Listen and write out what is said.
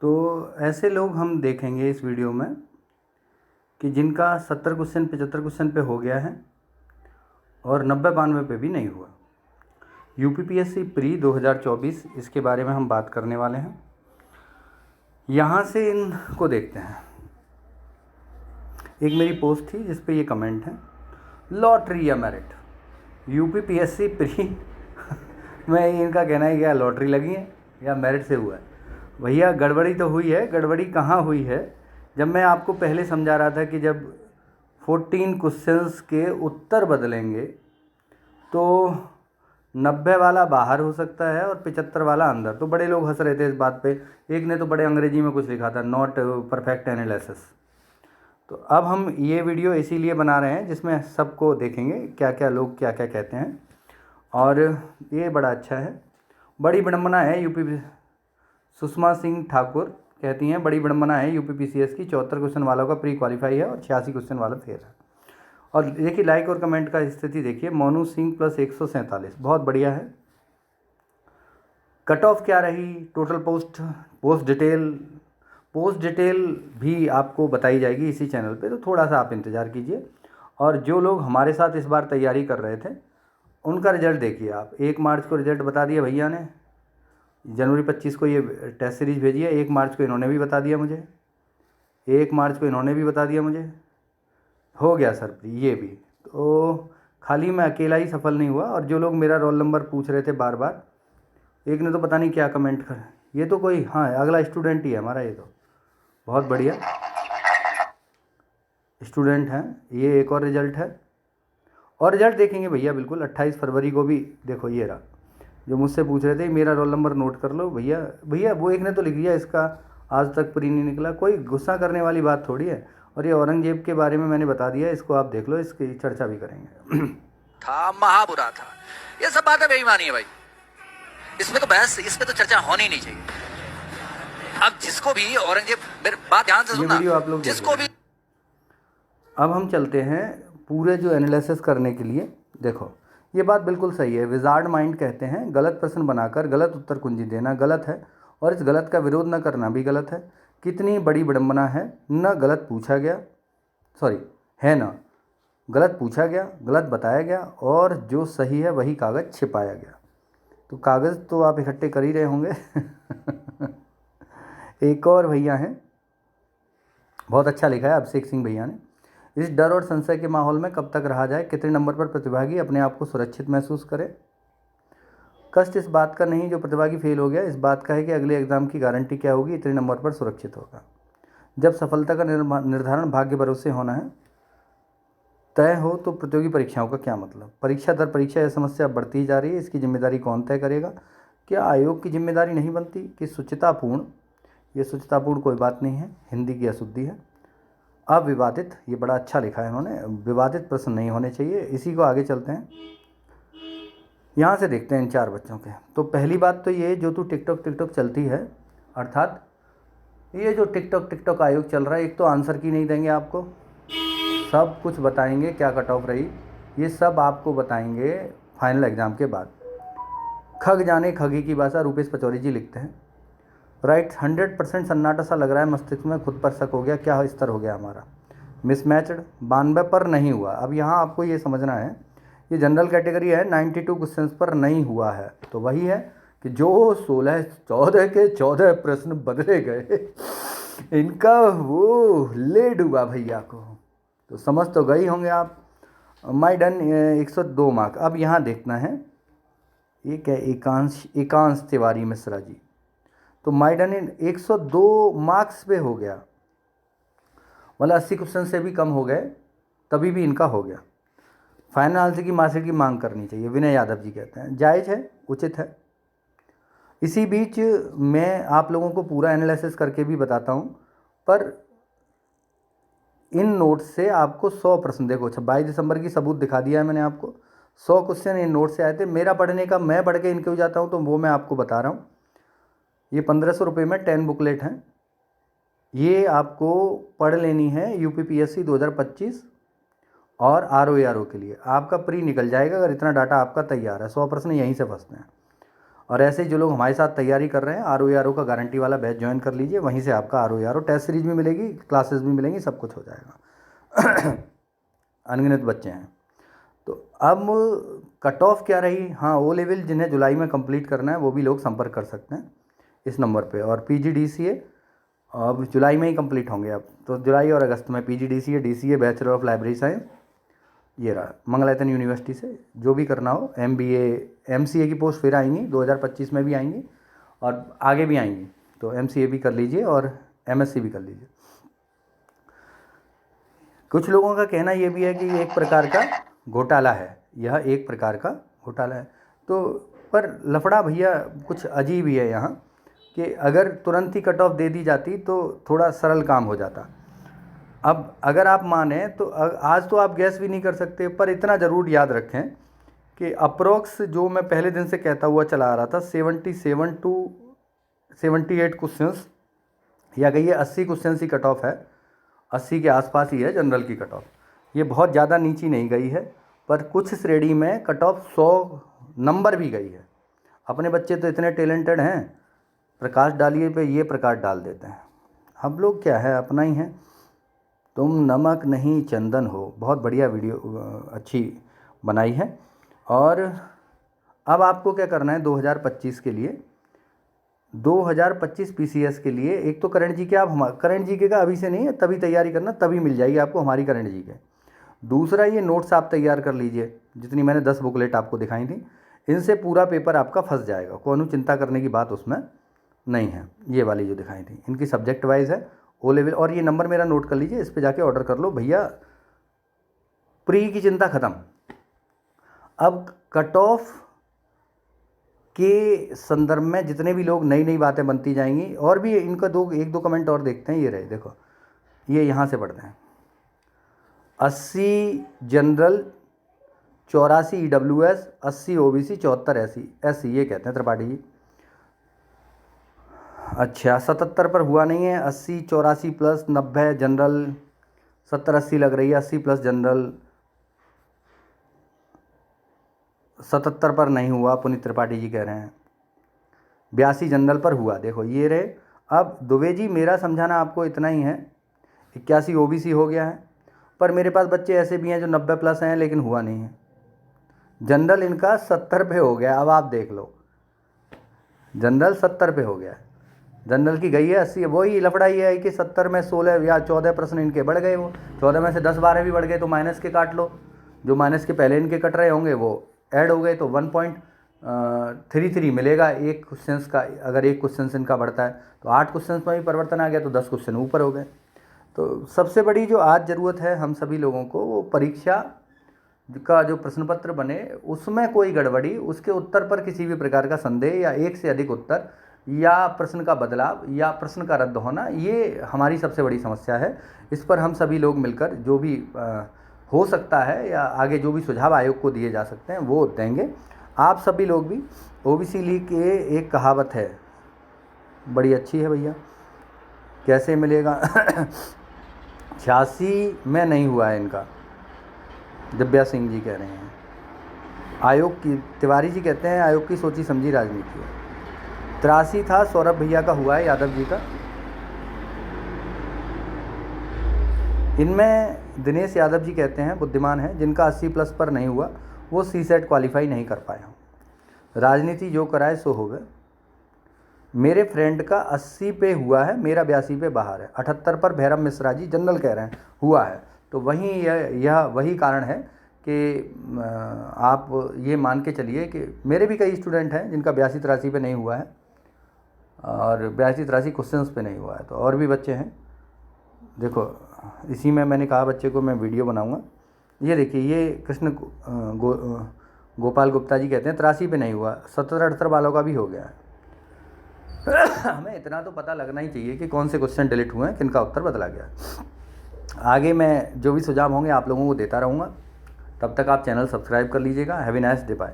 तो ऐसे लोग हम देखेंगे इस वीडियो में कि जिनका 70 क्वेश्चन 75 क्वेश्चन पे हो गया है और 90-92 पे भी नहीं हुआ। यूपीपीएससी प्री 2024 इसके बारे में हम बात करने वाले हैं। यहाँ से इनको देखते हैं। एक मेरी पोस्ट थी जिस पे ये कमेंट है, लॉटरी या मेरिट, यूपीपीएससी प्री में इनका कहना है क्या लॉटरी लगी है या मेरिट से हुआ है। भैया गड़बड़ी तो हुई है। गड़बड़ी कहाँ हुई है? जब मैं आपको पहले समझा रहा था कि जब 14 क्वेश्चंस के उत्तर बदलेंगे तो 90 वाला बाहर हो सकता है और 75 वाला अंदर। तो बड़े लोग हंस रहे थे इस बात पे। एक ने तो बड़े अंग्रेजी में कुछ लिखा था, नॉट परफेक्ट एनालिसिस। तो अब हम ये वीडियो इसीलिए बना रहे हैं जिसमें सबको देखेंगे क्या क्या लोग क्या क्या कहते हैं, और ये बड़ा अच्छा है। बड़ी विडम्बना है यूपी। सुषमा सिंह ठाकुर कहती हैं, बड़ी विडम्बना है यूपीपीसीएस की, 74 क्वेश्चन वालों का प्री क्वालिफाई है और 86 क्वेश्चन वाला फेल है। और देखिए लाइक और कमेंट का स्थिति देखिए, मोनू सिंह प्लस 147, बहुत बढ़िया है। कट ऑफ क्या रही, टोटल पोस्ट डिटेल भी आपको बताई जाएगी इसी चैनल पे, तो थोड़ा सा आप इंतज़ार कीजिए। और जो लोग हमारे साथ इस बार तैयारी कर रहे थे उनका रिजल्ट देखिए आप। 1 मार्च को रिजल्ट बता दिया भैया ने, जनवरी 25 को ये टेस्ट सीरीज भेजी है। 1 मार्च को इन्होंने भी बता दिया मुझे, 1 मार्च को इन्होंने भी बता दिया मुझे। हो गया सर ये भी। तो खाली मैं अकेला ही सफल नहीं हुआ। और जो लोग मेरा रोल नंबर पूछ रहे थे बार बार, एक ने तो पता नहीं क्या कमेंट कर, ये तो कोई हाँ अगला स्टूडेंट ही है हमारा, ये तो बहुत बढ़िया स्टूडेंट हैं। ये एक और रिजल्ट है, और रिजल्ट देखेंगे भैया बिल्कुल 28 फरवरी को भी। देखो ये रहा, जो मुझसे पूछ रहे थे मेरा रोल नंबर नोट कर लो भैया। भैया वो एक ने तो लिख दिया इसका आज तक प्री नहीं निकला, कोई गुस्सा करने वाली बात थोड़ी है। और ये औरंगजेब के बारे में मैंने बता दिया, इसको आप देख लो, इसकी चर्चा भी करेंगे। था महाबुरा था, ये सब बातें बेईमानी है भाई, इसमें तो बहस, इसमें तो चर्चा होनी नहीं चाहिए। अब जिसको भी औरंगजेब, बात ध्यान से सुनना, वीडियो आप लोग जिसको भी। अब हम चलते हैं पूरे जो एनालिसिस करने के लिए। देखो ये बात बिल्कुल सही है। विजार्ड माइंड कहते हैं गलत प्रश्न बनाकर गलत उत्तर कुंजी देना गलत है, और इस गलत का विरोध न करना भी गलत है। कितनी बड़ी विडम्बना है, न गलत पूछा गया, सॉरी है ना, गलत पूछा गया, गलत बताया गया, और जो सही है वही कागज़ छिपाया गया। तो कागज़ तो आप इकट्ठे कर ही रहे होंगे। एक और भैया हैं, बहुत अच्छा लिखा है अभिषेक सिंह भैया ने, इस डर और संशय के माहौल में कब तक रहा जाए, कितने नंबर पर प्रतिभागी अपने आप को सुरक्षित महसूस करे। कष्ट इस बात का नहीं जो प्रतिभागी फेल हो गया, इस बात का है कि अगले एग्ज़ाम की गारंटी क्या होगी, इतने नंबर पर सुरक्षित होगा। जब सफलता का निर्धारण भाग्य भरोसे होना है तय हो, तो प्रतियोगी परीक्षाओं का क्या मतलब। परीक्षा दर परीक्षा यह समस्या बढ़ती ही जा रही है, इसकी जिम्मेदारी कौन तय करेगा? क्या आयोग की जिम्मेदारी नहीं बनती कि शुचितापूर्ण, ये शुचितापूर्ण कोई बात नहीं है, हिंदी की अशुद्धि है। अविवादित, ये बड़ा अच्छा लिखा है इन्होंने, विवादित प्रश्न नहीं होने चाहिए। इसी को आगे चलते हैं, यहाँ से देखते हैं इन 4 बच्चों के। तो पहली बात तो ये, जो तू टिकटॉक चलती है, अर्थात ये जो टिकटॉक आयोग चल रहा है, एक तो आंसर की नहीं देंगे आपको, सब कुछ बताएंगे क्या कट ऑफ रही, ये सब आपको बताएंगे फाइनल एग्ज़ाम के बाद। खग जाने खगी की भाषा, रूपेश पचौरी जी लिखते हैं। राइट, 100% सन्नाटा सा लग रहा है मस्तिष्क में, खुद पर शक हो गया, क्या स्तर हो गया हमारा। मिसमैच्ड, 92 पर नहीं हुआ। अब यहाँ आपको ये समझना है, ये जनरल कैटेगरी है, 92 क्वेश्चन पर नहीं हुआ है। तो वही है कि जो 14 के 14 प्रश्न बदले गए, इनका वो ले डूबा भैया को। तो समझ तो गई होंगे आप। माई डन 102 मार्क। अब यहाँ देखना है, ये क्या, एकांश तिवारी मिश्रा जी। तो माई डन 102 मार्क्स पे हो गया, मतलब 80 क्वेश्चन से भी कम हो गए, तभी भी इनका हो गया। फाइनल आंसर की मार्कशीट की मांग करनी चाहिए, विनय यादव जी कहते हैं। जायज़ है, उचित है। इसी बीच मैं आप लोगों को पूरा एनालिसिस करके भी बताता हूँ, पर इन नोट्स से आपको 100 प्रश्न, देखो 22 दिसंबर की सबूत दिखा दिया है मैंने आपको। 100 क्वेश्चन इन नोट से आए थे। मेरा पढ़ने का, मैं पढ़ के इनके हो जाता हूँ, तो वो मैं आपको बता रहा हूँ। ये 1500 रुपये में 10 बुकलेट हैं, ये आपको पढ़ लेनी है यूपीपीएससी 2025 और आरओ के लिए। आपका प्री निकल जाएगा अगर इतना डाटा आपका तैयार है। 100 प्रश्न यहीं से फंसते हैं। और ऐसे ही जो लोग हमारे साथ तैयारी कर रहे हैं, ROARO का गारंटी वाला बैच ज्वाइन कर लीजिए, वहीं से आपका ROARO टेस्ट सीरीज भी मिलेगी, क्लासेस भी मिलेंगी, सब कुछ हो जाएगा। अनगिनत बच्चे हैं। तो अब कट ऑफ क्या रही? हाँ, O लेवल जिन्हें जुलाई में कंप्लीट करना है वो भी लोग संपर्क कर सकते हैं इस नंबर पे। और PGDCA अब जुलाई में ही कंप्लीट होंगे अब, तो जुलाई और अगस्त में PGDCA DCA bachelor of library science, ये रहा मंगलायतन यूनिवर्सिटी से। जो भी करना हो, MBA MCA की पोस्ट फिर आएंगी 2025 में भी आएंगी और आगे भी आएंगी, तो MCA भी कर लीजिए और MSc भी कर लीजिए। कुछ लोगों का कहना ये भी है कि एक प्रकार का घोटाला है, यह एक प्रकार का घोटाला है। तो पर लफड़ा भैया कुछ अजीब ही है यहाँ, कि अगर तुरंत ही कट ऑफ दे दी जाती तो थोड़ा सरल काम हो जाता। अब अगर आप माने तो आज तो आप गैस भी नहीं कर सकते, पर इतना ज़रूर याद रखें कि अप्रोक्स जो मैं पहले दिन से कहता हुआ चला आ रहा था, 77 to 78 क्वेश्चंस या कहिए 80 क्वेश्चंस ही कट ऑफ है, 80 के आसपास ही है जनरल की कट ऑफ। ये बहुत ज़्यादा नीचे नहीं गई है, पर कुछ श्रेणी में कट ऑफ 100 नंबर भी गई है। अपने बच्चे तो इतने टैलेंटेड हैं, प्रकाश डालिए पे ये प्रकाश डाल देते हैं। हम लोग क्या है, अपना ही है। तुम नमक नहीं चंदन हो, बहुत बढ़िया वीडियो अच्छी बनाई है। और अब आपको क्या करना है 2025 के लिए, 2025 PCS के लिए, एक तो करंट जी के, आप करंट जी के का अभी से नहीं है, तभी तैयारी करना, तभी मिल जाएगी आपको हमारी करंट जी के। दूसरा, ये नोट्स आप तैयार कर लीजिए, जितनी मैंने 10 बुकलेट आपको दिखाई थी, इनसे पूरा पेपर आपका फंस जाएगा, कोनो चिंता करने की बात उसमें नहीं है। ये वाली जो दिखाई थी इनकी सब्जेक्ट वाइज है, O लेवल। और ये नंबर मेरा नोट कर लीजिए, इस पे जाके ऑर्डर कर लो भैया, प्री की चिंता ख़त्म। अब कट ऑफ के संदर्भ में जितने भी लोग नई नई बातें बनती जाएंगी, और भी इनका एक दो कमेंट और देखते हैं। ये रहे, देखो ये यहाँ से पढ़ते हैं, 80 जनरल, 84 EWS, 80 OBC, 74 SC, ये कहते हैं त्रिपाठी जी। अच्छा, 77 पर हुआ नहीं है, 80 84 प्लस 90 जनरल, 70 80 लग रही है, 80 प्लस जनरल, 77 पर नहीं हुआ, पुनीत त्रिपाठी जी कह रहे हैं। 82 जनरल पर हुआ, देखो ये रहे। अब दुबे जी, मेरा समझाना आपको इतना ही है, 81 OBC हो गया है, पर मेरे पास बच्चे ऐसे भी हैं जो 90 प्लस हैं लेकिन हुआ नहीं है। जनरल इनका 70 पे हो गया, अब आप देख लो, जनरल 70 पे हो गया है, जनरल की गई है 80। वही लफड़ा ये है कि 70 में 16 या 14 प्रश्न इनके बढ़ गए, वो 14 में से 10-12 भी बढ़ गए, तो माइनस के काट लो, जो माइनस के पहले इनके कट रहे होंगे वो ऐड हो गए, तो 1.33 मिलेगा एक क्वेश्चन का। अगर एक क्वेश्चन इनका बढ़ता है तो 8 क्वेश्चन में भी परिवर्तन आ गया, तो 10 क्वेश्चन ऊपर हो गए। तो सबसे बड़ी जो आज ज़रूरत है हम सभी लोगों को, वो परीक्षा का जो प्रश्न पत्र बने उसमें कोई गड़बड़ी, उसके उत्तर पर किसी भी प्रकार का संदेह या एक से अधिक उत्तर या प्रश्न का बदलाव या प्रश्न का रद्द होना, ये हमारी सबसे बड़ी समस्या है। इस पर हम सभी लोग मिलकर जो भी हो सकता है या आगे जो भी सुझाव आयोग को दिए जा सकते हैं वो देंगे। आप सभी लोग भी, OBC लीग के एक कहावत है, बड़ी अच्छी है भैया, कैसे मिलेगा 86 में नहीं हुआ है इनका, दिव्या सिंह जी कह रहे हैं। आयोग की, तिवारी जी कहते हैं आयोग की सोची समझी राजनीति है। 83 था, सौरभ भैया का हुआ है, यादव जी का। इनमें दिनेश यादव जी कहते हैं बुद्धिमान हैं, जिनका 80 प्लस पर नहीं हुआ वो CSET क्वालिफाई नहीं कर पाया। राजनीति जो कराए सो हो गए। मेरे फ्रेंड का 80 पे हुआ है, मेरा 82 पे बाहर है। 78 पर भैरव मिश्रा जी जनरल कह रहे हैं हुआ है, तो वहीं यह वही कारण है कि आप ये मान के चलिए कि मेरे भी कई स्टूडेंट हैं जिनका 82-83 पे नहीं हुआ है और 82-83 क्वेश्चंस पे नहीं हुआ है, तो और भी बच्चे हैं। देखो इसी में मैंने कहा बच्चे को मैं वीडियो बनाऊंगा। ये देखिए, ये कृष्ण गोपाल गुप्ता जी कहते हैं 83 पे नहीं हुआ, 70-78 वालों का भी हो गया है। हमें इतना तो पता लगना ही चाहिए कि कौन से क्वेश्चन डिलीट हुए हैं, किनका उत्तर बदला गया। आगे मैं जो भी सुझाव होंगे आप लोगों को देता रहूँगा। तब तक आप चैनल सब्सक्राइब कर लीजिएगा। Have a nice day, bye.